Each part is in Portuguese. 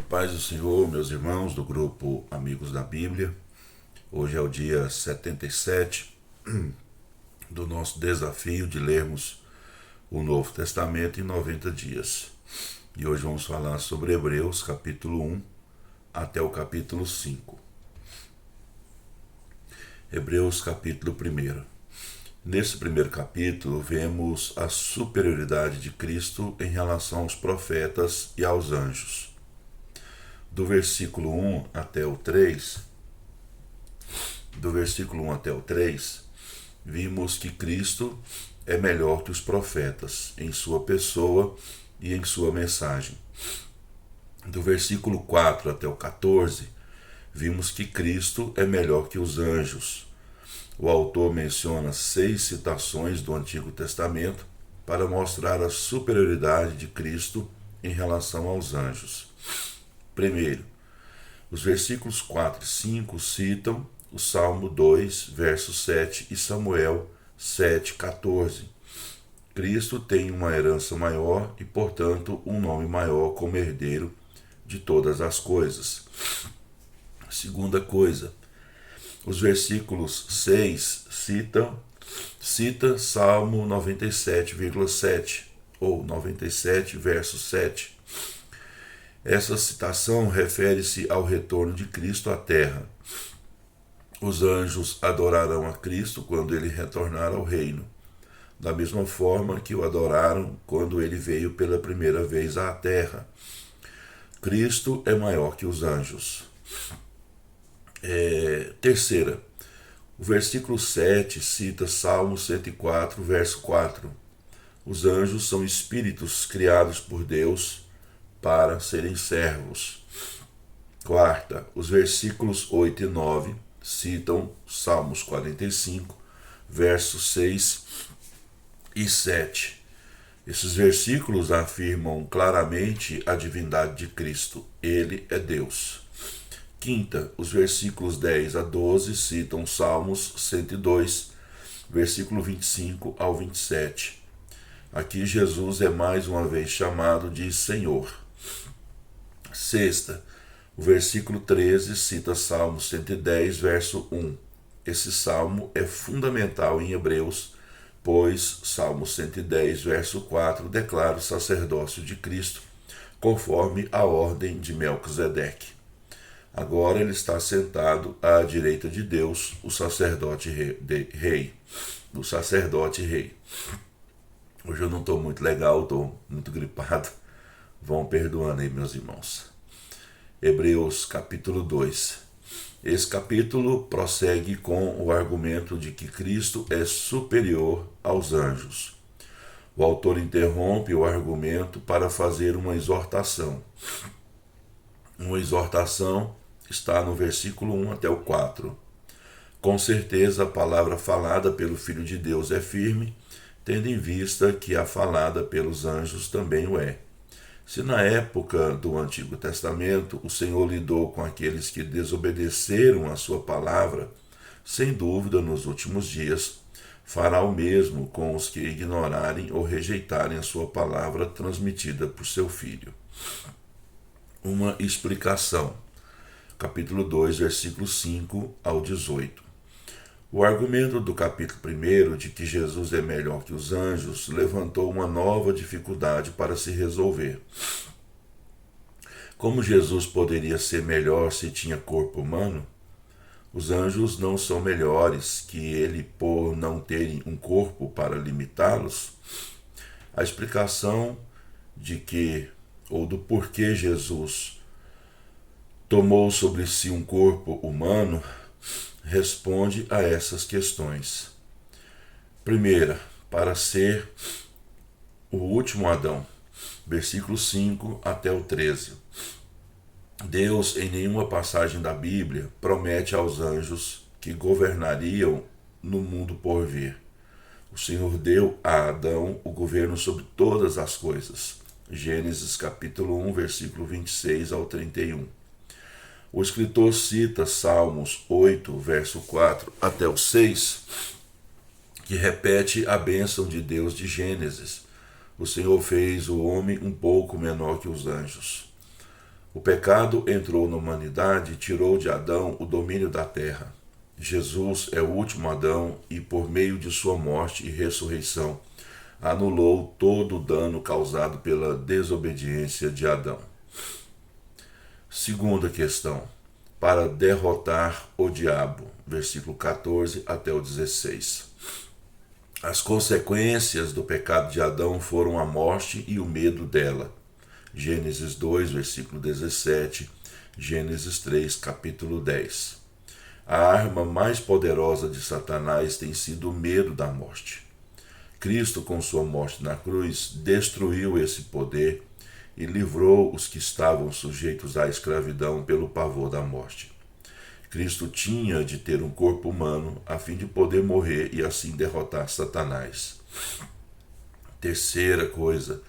Paz do Senhor, meus irmãos do grupo Amigos da Bíblia. Hoje é o dia 77 do nosso desafio de lermos o Novo Testamento em 90 dias. E hoje vamos falar sobre Hebreus, capítulo 1 até o capítulo 5. Hebreus, capítulo 1. Nesse primeiro capítulo, vemos a superioridade de Cristo em relação aos profetas e aos anjos. Do versículo 1 até o 3, vimos que Cristo é melhor que os profetas em sua pessoa e em sua mensagem. Do versículo 4 até o 14, vimos que Cristo é melhor que os anjos. O autor menciona 6 citações do Antigo Testamento para mostrar a superioridade de Cristo em relação aos anjos. Primeiro, os versículos 4 e 5 citam o Salmo 2, verso 7 e Samuel 7, 14. Cristo tem uma herança maior e, portanto, um nome maior como herdeiro de todas as coisas. Segunda coisa, os versículos 6 cita Salmo 97,7 ou 97, verso 7. Essa citação refere-se ao retorno de Cristo à terra. Os anjos adorarão a Cristo quando ele retornar ao reino, da mesma forma que o adoraram quando ele veio pela primeira vez à terra. Cristo é maior que os anjos. Terceira, o versículo 7 cita Salmo 104, verso 4. Os anjos são espíritos criados por Deus para serem servos. Quarta, os versículos 8 e 9 citam Salmos 45, versos 6 e 7. Esses versículos afirmam claramente a divindade de Cristo. Ele é Deus. Quinta, os versículos 10 a 12 citam Salmos 102, versículo 25 ao 27. Aqui Jesus é mais uma vez chamado de Senhor. Sexta, o versículo 13 cita Salmo 110, verso 1. Esse salmo é fundamental em Hebreus, pois Salmo 110, verso 4 declara o sacerdócio de Cristo, conforme a ordem de Melquisedeque. Agora ele está sentado à direita de Deus, o sacerdote rei. Hoje eu não estou muito legal, estou muito gripado. Vão perdoando aí, meus irmãos. Hebreus capítulo 2. Esse capítulo prossegue com o argumento de que Cristo é superior aos anjos. O autor interrompe o argumento para fazer uma exortação. Uma exortação está no versículo 1 até o 4. Com certeza a palavra falada pelo Filho de Deus é firme, tendo em vista que a falada pelos anjos também o é. Se na época do Antigo Testamento o Senhor lidou com aqueles que desobedeceram a sua palavra, sem dúvida nos últimos dias fará o mesmo com os que ignorarem ou rejeitarem a sua palavra transmitida por seu Filho. Uma explicação. Capítulo 2, versículos 5 ao 18. O argumento do capítulo 1 de que Jesus é melhor que os anjos levantou uma nova dificuldade para se resolver. Como Jesus poderia ser melhor se tinha corpo humano? Os anjos não são melhores que ele por não terem um corpo para limitá-los? A explicação de que, ou do porquê Jesus tomou sobre si um corpo humano, responde a essas questões. Primeira, para ser o último Adão, versículo 5 até o 13. Deus, em nenhuma passagem da Bíblia, promete aos anjos que governariam no mundo por vir. O Senhor deu a Adão o governo sobre todas as coisas. Gênesis capítulo 1, versículo 26 ao 31. O escritor cita Salmos 8, verso 4 até o 6, que repete a bênção de Deus de Gênesis. O Senhor fez o homem um pouco menor que os anjos. O pecado entrou na humanidade e tirou de Adão o domínio da terra. Jesus é o último Adão e, por meio de sua morte e ressurreição, anulou todo o dano causado pela desobediência de Adão. Segunda questão. Para derrotar o diabo, versículo 14 até o 16. As consequências do pecado de Adão foram a morte e o medo dela. Gênesis 2, versículo 17, Gênesis 3, capítulo 10. A arma mais poderosa de Satanás tem sido o medo da morte. Cristo, com sua morte na cruz, destruiu esse poder e livrou os que estavam sujeitos à escravidão pelo pavor da morte. Cristo tinha de ter um corpo humano a fim de poder morrer e assim derrotar Satanás. Terceira coisa,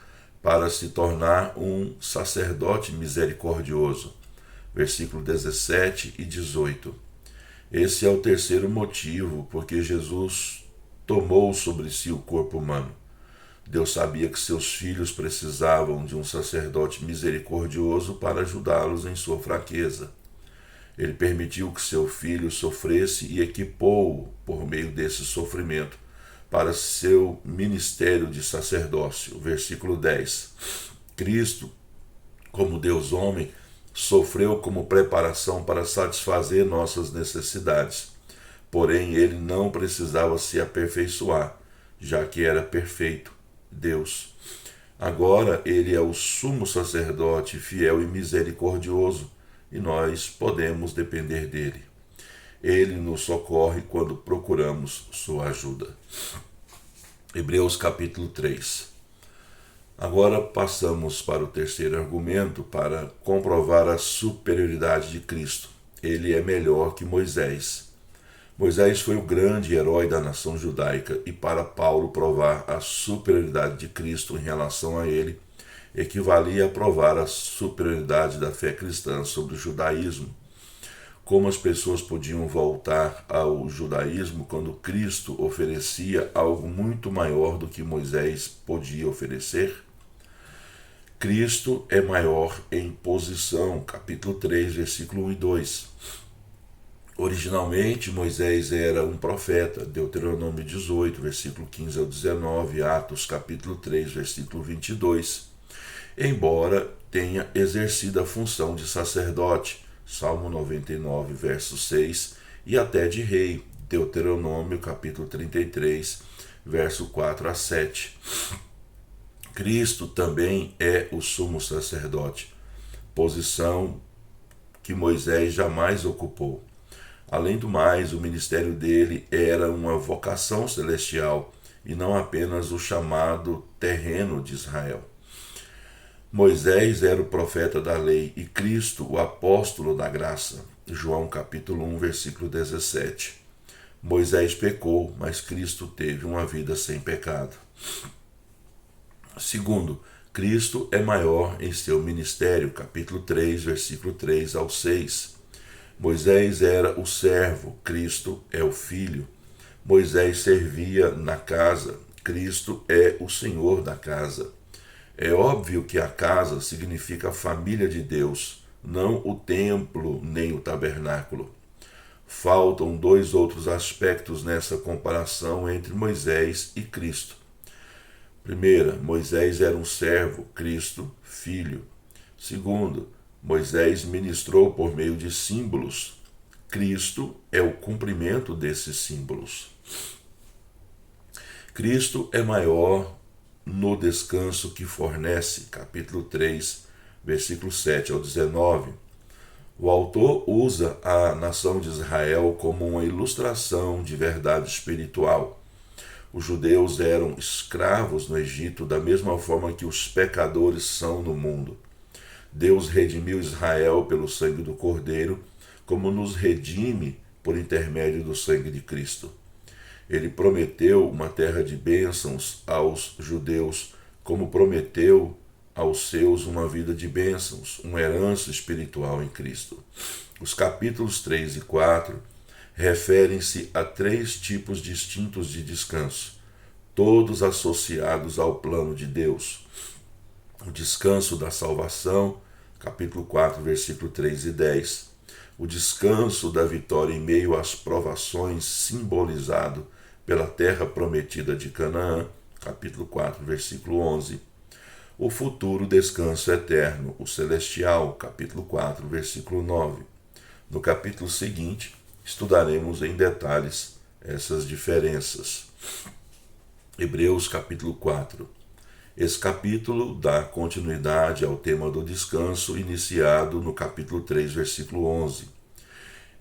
para se tornar um sacerdote misericordioso. Versículo 17 e 18. Esse é o terceiro motivo porque Jesus tomou sobre si o corpo humano. Deus sabia que seus filhos precisavam de um sacerdote misericordioso para ajudá-los em sua fraqueza. Ele permitiu que seu filho sofresse e equipou-o por meio desse sofrimento para seu ministério de sacerdócio. Versículo 10. Cristo, como Deus homem, sofreu como preparação para satisfazer nossas necessidades. Porém, ele não precisava se aperfeiçoar, já que era perfeito, Deus. Agora ele é o sumo sacerdote fiel e misericordioso, e nós podemos depender dele. Ele nos socorre quando procuramos sua ajuda. Hebreus capítulo 3. Agora passamos para o terceiro argumento para comprovar a superioridade de Cristo. Ele é melhor que Moisés. Moisés foi o grande herói da nação judaica e para Paulo provar a superioridade de Cristo em relação a ele, equivalia a provar a superioridade da fé cristã sobre o judaísmo. Como as pessoas podiam voltar ao judaísmo quando Cristo oferecia algo muito maior do que Moisés podia oferecer? Cristo é maior em posição, capítulo 3, versículo 1 e 2. Originalmente, Moisés era um profeta, Deuteronômio 18, versículo 15 ao 19, Atos capítulo 3, versículo 22. Embora tenha exercido a função de sacerdote, Salmo 99, verso 6, e até de rei, Deuteronômio capítulo 33, verso 4 a 7. Cristo também é o sumo sacerdote, posição que Moisés jamais ocupou. Além do mais, o ministério dele era uma vocação celestial e não apenas o chamado terreno de Israel. Moisés era o profeta da lei e Cristo o apóstolo da graça. João capítulo 1, versículo 17. Moisés pecou, mas Cristo teve uma vida sem pecado. Segundo, Cristo é maior em seu ministério. Capítulo 3, versículo 3 ao 6. Moisés era o servo, Cristo é o filho. Moisés servia na casa, Cristo é o Senhor da casa. É óbvio que a casa significa a família de Deus, não o templo nem o tabernáculo. Faltam dois outros aspectos nessa comparação entre Moisés e Cristo. Primeira, Moisés era um servo, Cristo, filho. Segundo, Moisés ministrou por meio de símbolos. Cristo é o cumprimento desses símbolos. Cristo é maior no descanso que fornece, capítulo 3, versículo 7 ao 19. O autor usa a nação de Israel como uma ilustração de verdade espiritual. Os judeus eram escravos no Egito da mesma forma que os pecadores são no mundo. Deus redimiu Israel pelo sangue do Cordeiro, como nos redime por intermédio do sangue de Cristo. Ele prometeu uma terra de bênçãos aos judeus, como prometeu aos seus uma vida de bênçãos, uma herança espiritual em Cristo. Os capítulos 3 e 4 referem-se a três tipos distintos de descanso, todos associados ao plano de Deus. O descanso da salvação, capítulo 4, versículo 3 e 10. O descanso da vitória em meio às provações, simbolizado pela terra prometida de Canaã, capítulo 4, versículo 11. O futuro descanso eterno, o celestial, capítulo 4, versículo 9. No capítulo seguinte, estudaremos em detalhes essas diferenças. Hebreus, capítulo 4. Esse capítulo dá continuidade ao tema do descanso iniciado no capítulo 3, versículo 11.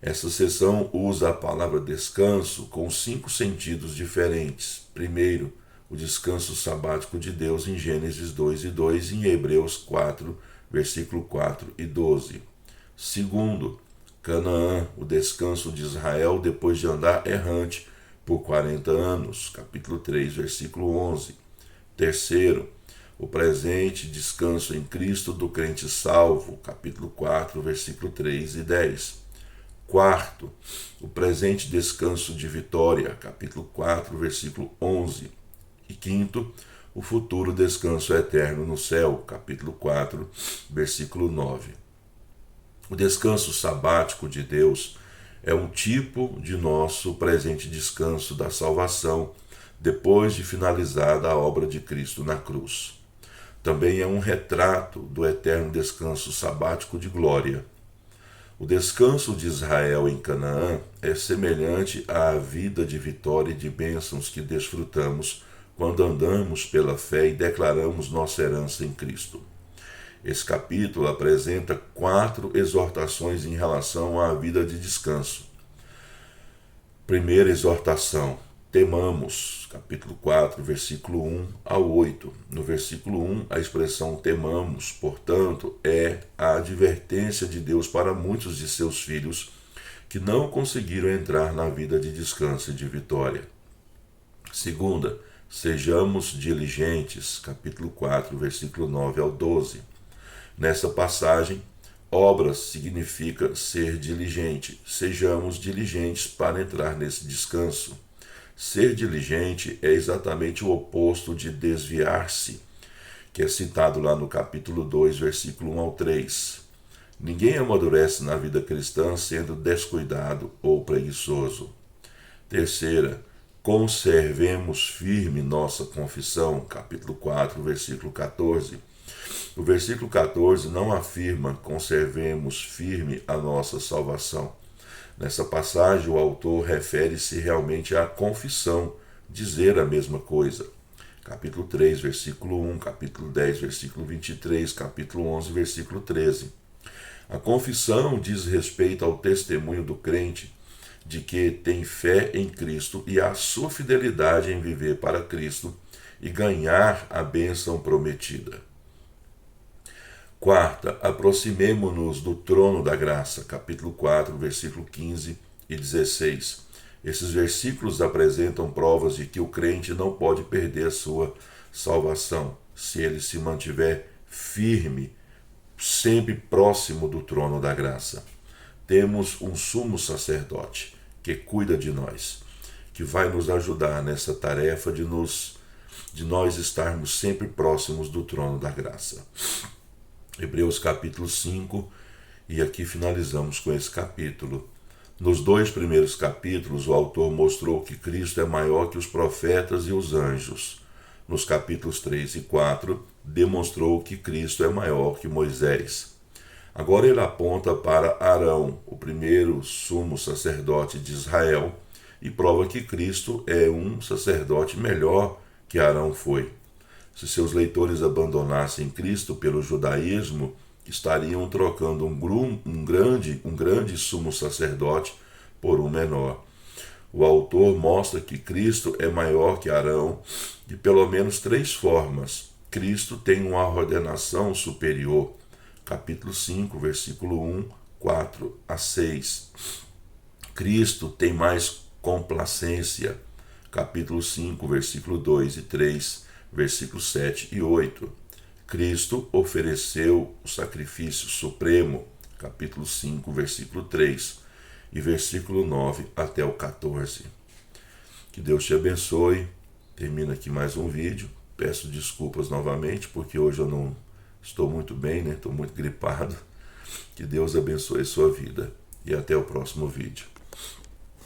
Essa seção usa a palavra descanso com 5 sentidos diferentes. Primeiro, o descanso sabático de Deus em Gênesis 2 e 2 e em Hebreus 4, versículo 4 e 12. Segundo, Canaã, o descanso de Israel depois de andar errante por 40 anos, capítulo 3, versículo 11. Terceiro, o presente descanso em Cristo do crente salvo, capítulo 4, versículo 3 e 10. Quarto, o presente descanso de vitória, capítulo 4, versículo 11. E quinto, o futuro descanso eterno no céu, capítulo 4, versículo 9. O descanso sabático de Deus é um tipo de nosso presente descanso da salvação, depois de finalizada a obra de Cristo na cruz. Também é um retrato do eterno descanso sabático de glória. O descanso de Israel em Canaã é semelhante à vida de vitória e de bênçãos que desfrutamos quando andamos pela fé e declaramos nossa herança em Cristo. Esse capítulo apresenta 4 exortações em relação à vida de descanso. Primeira exortação: temamos, capítulo 4, versículo 1 ao 8. No versículo 1, a expressão temamos, portanto, é a advertência de Deus para muitos de seus filhos que não conseguiram entrar na vida de descanso e de vitória. Segunda, sejamos diligentes, capítulo 4, versículo 9 ao 12. Nessa passagem, obras significa ser diligente. Sejamos diligentes para entrar nesse descanso. Ser diligente é exatamente o oposto de desviar-se, que é citado lá no capítulo 2, versículo 1 ao 3. Ninguém amadurece na vida cristã sendo descuidado ou preguiçoso. Terceira, conservemos firme nossa confissão, capítulo 4, versículo 14. O versículo 14 não afirma conservemos firme a nossa salvação. Nessa passagem, o autor refere-se realmente à confissão, dizer a mesma coisa. Capítulo 3, versículo 1, capítulo 10, versículo 23, capítulo 11, versículo 13. A confissão diz respeito ao testemunho do crente de que tem fé em Cristo e a sua fidelidade em viver para Cristo e ganhar a bênção prometida. Quarta, aproximemo-nos do trono da graça, capítulo 4, versículo 15 e 16. Esses versículos apresentam provas de que o crente não pode perder a sua salvação, se ele se mantiver firme, sempre próximo do trono da graça. Temos um sumo sacerdote que cuida de nós, que vai nos ajudar nessa tarefa de nós estarmos sempre próximos do trono da graça. Hebreus capítulo 5, e aqui finalizamos com esse capítulo. Nos 2 primeiros capítulos, o autor mostrou que Cristo é maior que os profetas e os anjos. Nos capítulos 3 e 4, demonstrou que Cristo é maior que Moisés. Agora ele aponta para Arão, o primeiro sumo sacerdote de Israel, e prova que Cristo é um sacerdote melhor que Arão foi. Se seus leitores abandonassem Cristo pelo judaísmo, estariam trocando um grande sumo sacerdote por um menor. O autor mostra que Cristo é maior que Arão de pelo menos 3 formas. Cristo tem uma ordenação superior. Capítulo 5, versículo 1, 4 a 6. Cristo tem mais complacência. Capítulo 5, versículo 2 e 3. Versículos 7 e 8. Cristo ofereceu o sacrifício supremo, capítulo 5, versículo 3, e versículo 9 até o 14. Que Deus te abençoe. Termina aqui mais um vídeo. Peço desculpas novamente, porque hoje eu não Estou muito bem, né? Estou muito gripado. Que Deus abençoe a sua vida. E até o próximo vídeo.